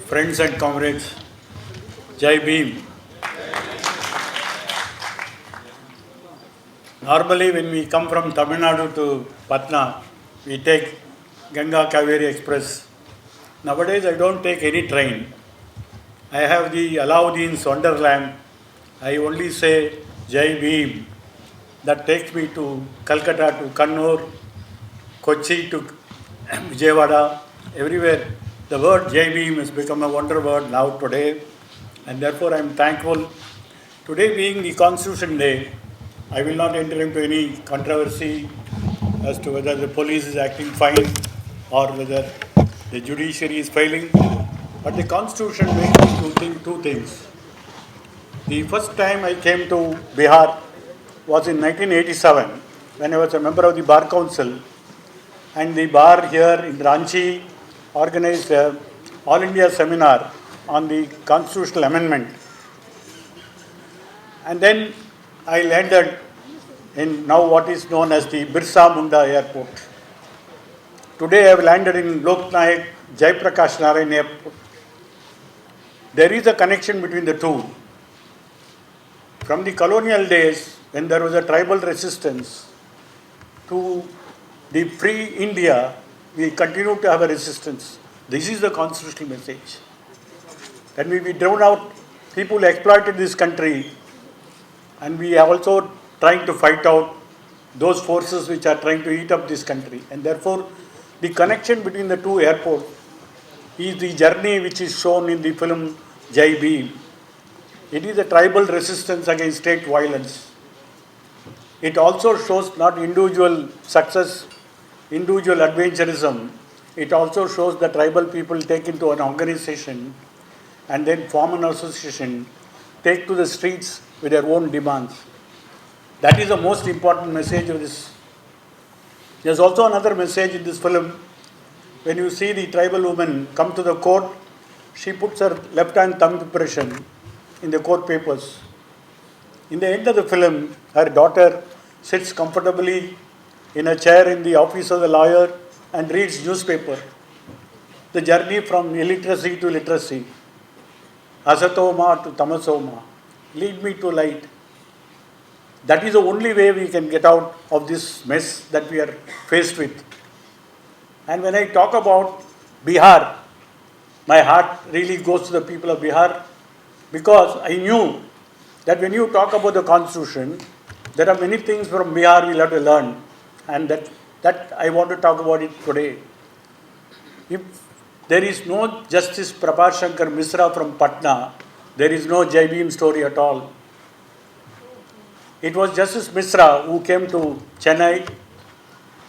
Friends and comrades, Jai Bhim. Normally, when we come from Tamil Nadu to Patna, we take Ganga Kaveri Express. Nowadays, I don't take any train. I have the Alauddin's Wonderland. I only say Jai Bhim. That takes me to Calcutta, to Kannur, Kochi, to Vijayawada, everywhere. The word Jai Bhim has become a wonder word now today, and therefore I am thankful. Today being the Constitution Day, I will not enter into any controversy as to whether the police is acting fine or whether the judiciary is failing. But the Constitution makes me to think two things. The first time I came to Bihar was in 1987 when I was a member of the Bar Council, and the bar here in Ranchi organized an All India seminar on the constitutional amendment. And then I landed in now what is known as the Birsa Munda Airport. Today I have landed in Loknayak Jaiprakash Narayan Airport. There is a connection between the two. From the colonial days, when there was a tribal resistance to the free India, we continue to have a resistance. This is the constitutional message. When we driven out, people exploited this country, and we are also trying to fight out those forces which are trying to eat up this country. And therefore, the connection between the two airports is the journey which is shown in the film Jai Bhim. It is a tribal resistance against state violence. It also shows not individual success, individual adventurism. It also shows the tribal people take into an organization and then form an association, take to the streets with their own demands. That is the most important message of this. There's also another message in this film. When you see the tribal woman come to the court, she puts her left hand thumb impression in the court papers. In the end of the film, her daughter sits comfortably in a chair in the office of the lawyer and reads newspaper. The journey from illiteracy to literacy, asatoma to tamasoma, lead me to light. That is the only way we can get out of this mess that we are faced with. And when I talk about Bihar, my heart really goes to the people of Bihar, because I knew that when you talk about the Constitution, there are many things from Bihar we'll have to learn, and that I want to talk about it today. If there is no Justice Prabhat Shankar Misra from Patna, there is no Jai Bhim story at all. It was Justice Misra who came to Chennai,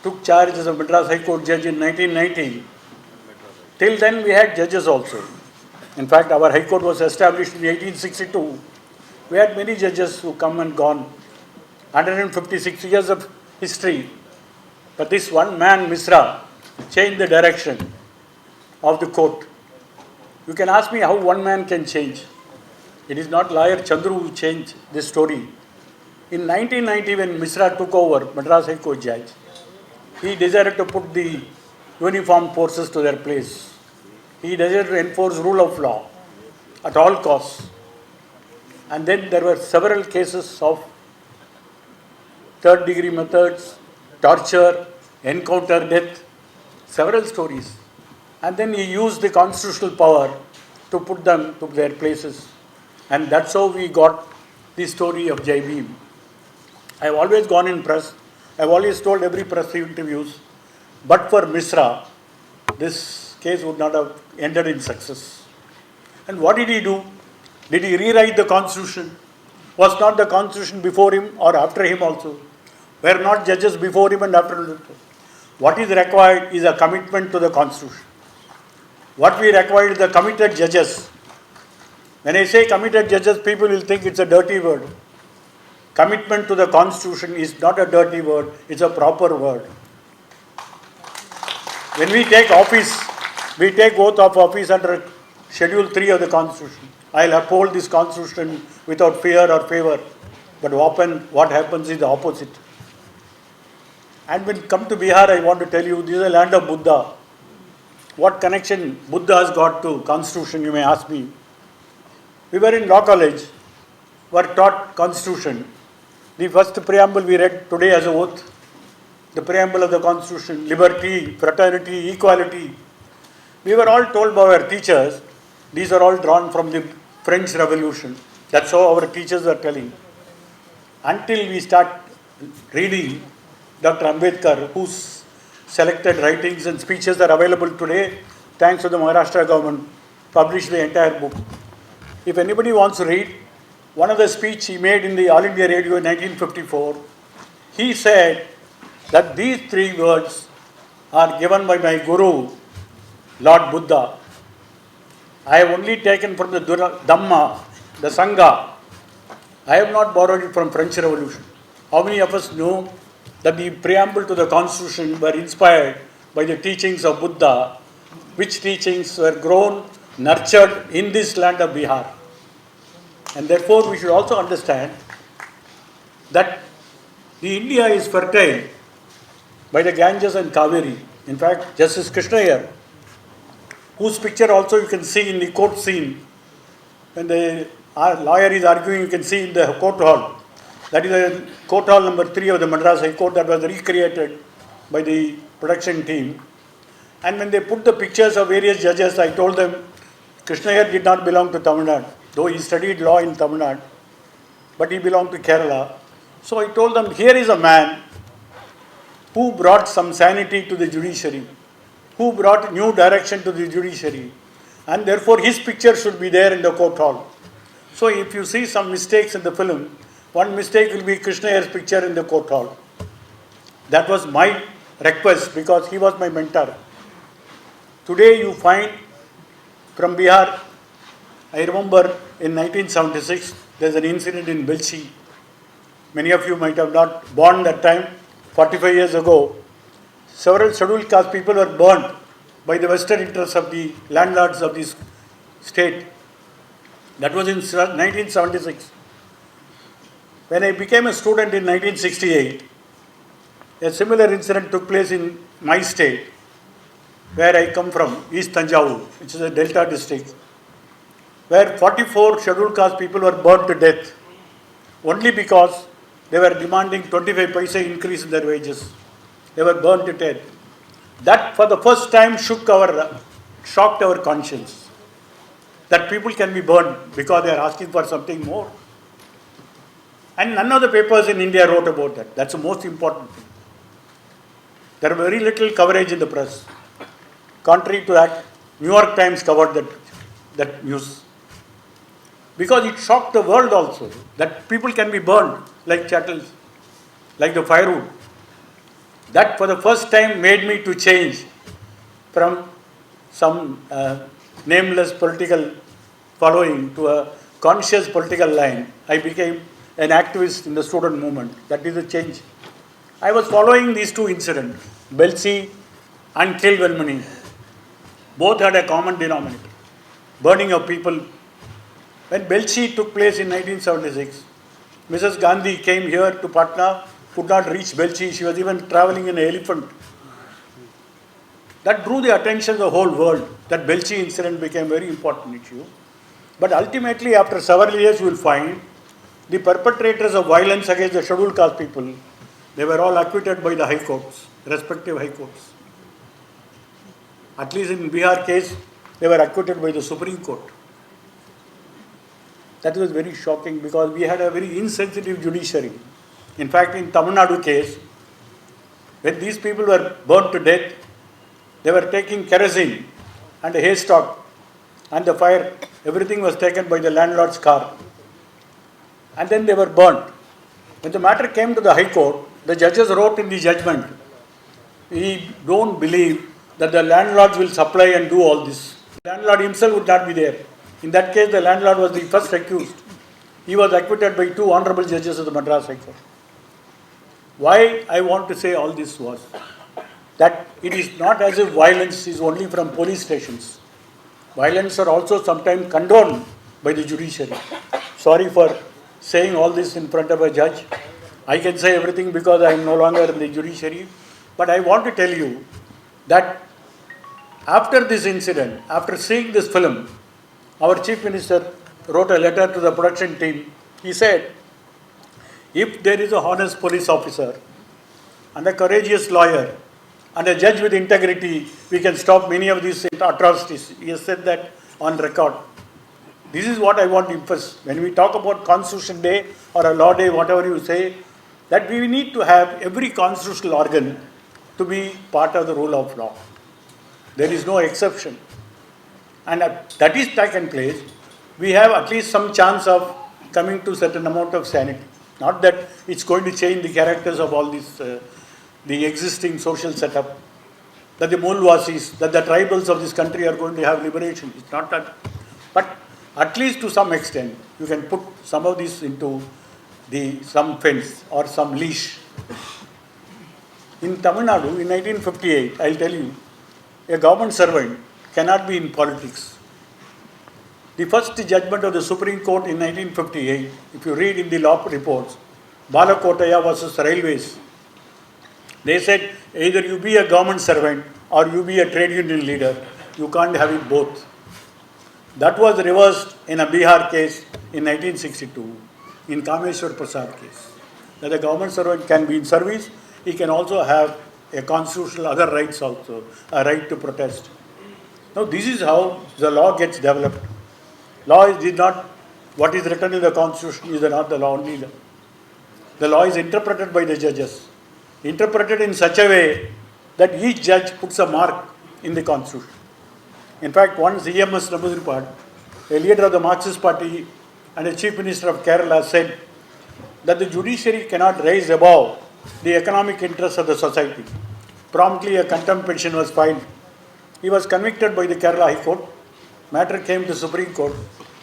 took charge as a Madras High Court judge in 1990. Till then we had judges also. In fact, our High Court was established in 1862. We had many judges who come and gone. 156 years of history. But this one man, Misra, changed the direction of the court. You can ask me how one man can change. It is not lawyer Chandru who changed this story. In 1990, when Misra took over Madras High Court judge, he decided to put the uniformed forces to their place. He decided to enforce rule of law at all costs. And then there were several cases of third degree methods, torture, encounter death, several stories. And then he used the constitutional power to put them to their places. And that's how we got the story of Jai Bhim. I've always gone in press. I've always told every press interviews, but for Misra, this case would not have ended in success. And what did he do? Did he rewrite the Constitution? Was not the Constitution before him or after him also? Were not judges before him and after him? What is required is a commitment to the Constitution. What we require is the committed judges. When I say committed judges, people will think it's a dirty word. Commitment to the Constitution is not a dirty word, it's a proper word. When we take office, we take oath of office under Schedule 3 of the Constitution. I'll uphold this Constitution without fear or favor. But often what happens is the opposite. And when you come to Bihar, I want to tell you, this is a land of Buddha. what connection Buddha has got to Constitution, you may ask me. We were in law college, were taught Constitution. The first preamble we read today as a oath, the preamble of the Constitution, liberty, fraternity, equality. We were all told by our teachers, these are all drawn from the French Revolution. That's how our teachers were telling. Until we start reading Dr. Ambedkar, whose selected writings and speeches are available today, thanks to the Maharashtra government, published the entire book. If anybody wants to read, one of the speech he made in the All India Radio in 1954, he said that these three words are given by my Guru, Lord Buddha. I have only taken from the Dhamma, the Sangha. I have not borrowed it from French Revolution. How many of us know that the preamble to the Constitution were inspired by the teachings of Buddha, which teachings were grown, nurtured in this land of Bihar? And therefore we should also understand that the India is fertile by the Ganges and Kaveri. In fact, Justice Krishna Iyer, whose picture also you can see in the court scene, when the lawyer is arguing, you can see in the court hall. That is the court hall number 3 of the Madras High Court that was recreated by the production team. And when they put the pictures of various judges, I told them Krishna Iyer did not belong to Tamil Nadu, though he studied law in Tamil Nadu, but he belonged to Kerala. So I told them, here is a man who brought some sanity to the judiciary, who brought new direction to the judiciary, and therefore his picture should be there in the court hall. So if you see some mistakes in the film, one mistake will be Krishna Iyer's picture in the court hall. That was my request because he was my mentor. Today you find from Bihar, I remember in 1976, there's an incident in Belchi. Many of you might have not born that time, 45 years ago. Several scheduled caste people were burnt by the vested interests of the landlords of this state. That was in 1976. When I became a student in 1968, a similar incident took place in my state, where I come from, East Tanjavur, which is a Delta district, where 44 scheduled caste people were burnt to death only because they were demanding 25 paise increase in their wages. They were burnt to death. That for the first time shocked our conscience. That people can be burnt because they are asking for something more. And none of the papers in India wrote about that. That's the most important thing. There was very little coverage in the press. Contrary to that, New York Times covered that news. Because it shocked the world also, that people can be burned like chattels, like the firewood. That for the first time made me to change from some nameless political following to a conscious political line. I became an activist in the student movement. That is a change. I was following these two incidents, Belchi and Kilvelmani. Both had a common denominator, burning of people. When Belchi took place in 1976, Mrs. Gandhi came here to Patna, could not reach Belchi. She was even traveling in an elephant. That drew the attention of the whole world. That Belchi incident became a very important issue. But ultimately, after several years, you will find the perpetrators of violence against the scheduled caste people, they were all acquitted by the high courts, respective high courts. At least in Bihar case, they were acquitted by the Supreme Court. That was very shocking because we had a very insensitive judiciary. In fact, in Tamil Nadu case, when these people were burnt to death, they were taking kerosene and a haystack and the fire, everything was taken by the landlord's car. And then they were burnt. When the matter came to the High Court, the judges wrote in the judgment, we don't believe that the landlords will supply and do all this. The landlord himself would not be there. In that case, the landlord was the first accused. He was acquitted by 2 honorable judges of the Madras High Court. Why I want to say all this was that it is not as if violence is only from police stations. Violence are also sometimes condoned by the judiciary. Sorry for saying all this in front of a judge. I can say everything because I am no longer in the judiciary. But I want to tell you that After this incident, after seeing this film, our Chief Minister wrote a letter to the production team. He said, if there is a honest police officer and a courageous lawyer and a judge with integrity, we can stop many of these atrocities. He has said that on record. This is what I want to emphasize. When we talk about Constitution Day or a law day, whatever you say, that we need to have every constitutional organ to be part of the rule of law. There is no exception. And that is taken place, we have at least some chance of coming to certain amount of sanity. Not that it's going to change the characters of all these, the existing social setup, that the Mulwasis, that the tribals of this country are going to have liberation. It's not that. But at least to some extent, you can put some of this into some fence or some leash. In Tamil Nadu, in 1958, I'll tell you, a government servant cannot be in politics. The first judgment of the Supreme Court in 1958, if you read in the law reports, Balakotaya versus Railways, they said either you be a government servant or you be a trade union leader. You can't have it both. That was reversed in a Bihar case in 1962, in Kameshwar Prasad case. That a government servant can be in service, he can also have a constitutional other rights also, a right to protest. Now this is how the law gets developed. Law is not what is written in the Constitution is not the law only. The law is interpreted by the judges, interpreted in such a way that each judge puts a mark in the Constitution. In fact, once E.M.S. Namboodiripad, a leader of the Marxist Party and a Chief Minister of Kerala, said that the judiciary cannot rise above the economic interests of the society. Promptly a contempt petition was filed. He was convicted by the Kerala High Court. Matter came to Supreme Court.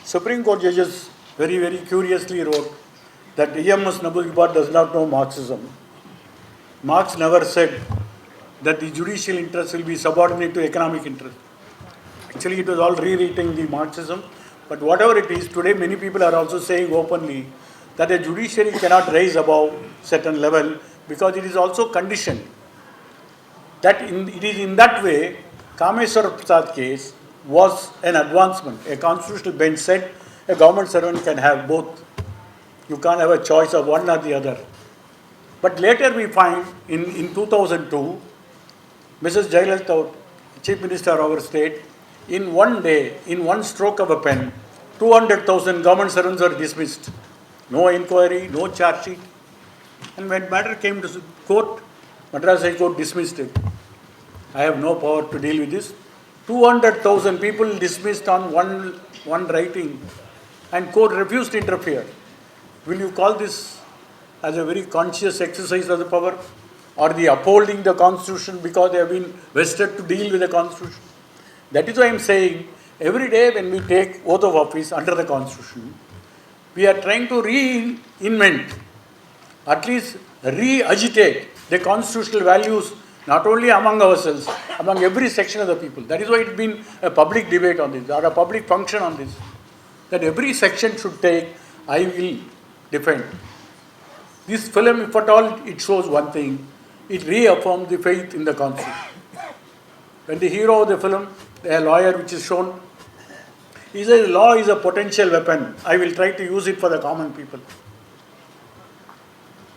Supreme Court judges very, very curiously wrote that E.M.S. Namboodiripad does not know Marxism. Marx never said that the judicial interest will be subordinate to economic interest. Actually, it was all rewriting the Marxism. But whatever it is, today many people are also saying openly that the judiciary cannot rise above certain level because it is also conditioned. It is in that way, Kameshwar Prasad case was an advancement. A constitutional bench said a government servant can have both. You can't have a choice of one or the other. But later we find in 2002, Mrs. Jayalalitha, Chief Minister of our state, in one day, in one stroke of a pen, 200,000 government servants were dismissed. No inquiry, no charge sheet. And when matter came to court, Madras High Court dismissed it. I have no power to deal with this. 200,000 people dismissed on one writing, and court refused to interfere. Will you call this as a very conscious exercise of the power, or the upholding the Constitution because they have been vested to deal with the Constitution? That is why I am saying every day when we take oath of office under the Constitution, we are trying to reinvent, at least re-agitate the constitutional values not only among ourselves, among every section of the people. That is why it has been a public debate on this, or a public function on this, that every section should take, I will defend. This film, if at all, it shows one thing, it reaffirms the faith in the Constitution. When the hero of the film, a lawyer which is shown, he says law is a potential weapon. I will try to use it for the common people.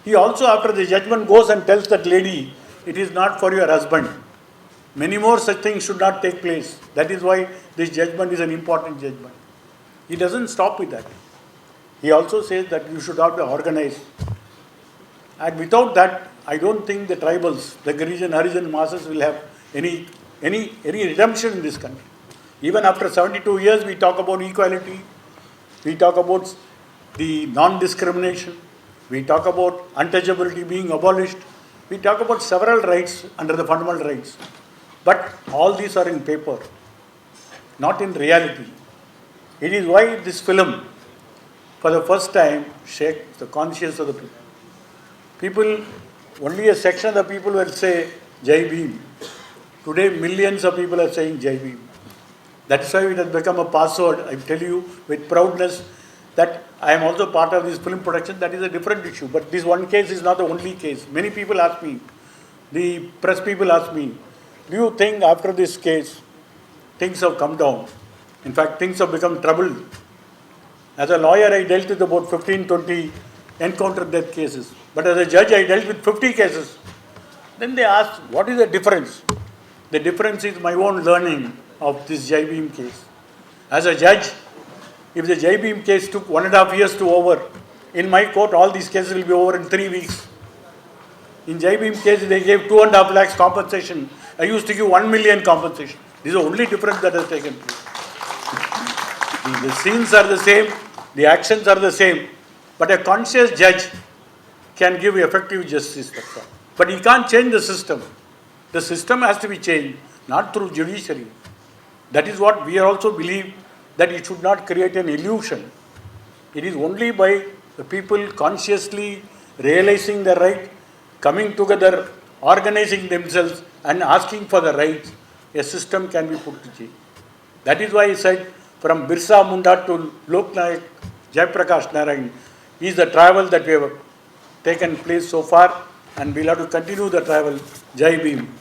He also, after the judgment, goes and tells that lady, it is not for your husband. Many more such things should not take place. That is why this judgment is an important judgment. He doesn't stop with that. He also says that you should have to organize. And without that, I don't think the tribals, the Girijan, Harijan masses will have any redemption in this country. Even after 72 years, we talk about equality, we talk about the non-discrimination, we talk about untouchability being abolished, we talk about several rights under the fundamental rights. But all these are in paper, not in reality. It is why this film, for the first time, shakes the conscience of the people. People, only a section of the people will say Jai Bhim. Today, millions of people are saying Jai Bhim. That is why it has become a password. I tell you with proudness that I am also part of this film production. That is a different issue. But this one case is not the only case. Many people ask me, the press people ask me, do you think after this case, things have come down. In fact, things have become troubled. As a lawyer, I dealt with about 15, 20 encounter death cases. But as a judge, I dealt with 50 cases. Then they asked, what is the difference? The difference is my own learning of this Jai Bhim case. As a judge, if the Jai Bhim case took 1.5 years to over, in my court, all these cases will be over in 3 weeks. In Jai Bhim case, they gave 2.5 lakhs compensation. I used to give 1 million compensation. This is the only difference that has taken place. The scenes are the same, the actions are the same, but a conscious judge can give effective justice. That's all. But he can't change the system. The system has to be changed, not through judiciary. That is what we also believe, that it should not create an illusion. It is only by the people consciously realizing the right, coming together, organizing themselves and asking for the rights, a system can be put to change. That is why I said, from Birsa Munda to Lok Nayak Jaiprakash Narayan is the travel that we have taken place so far, and we'll have to continue the travel. Jai Bhim.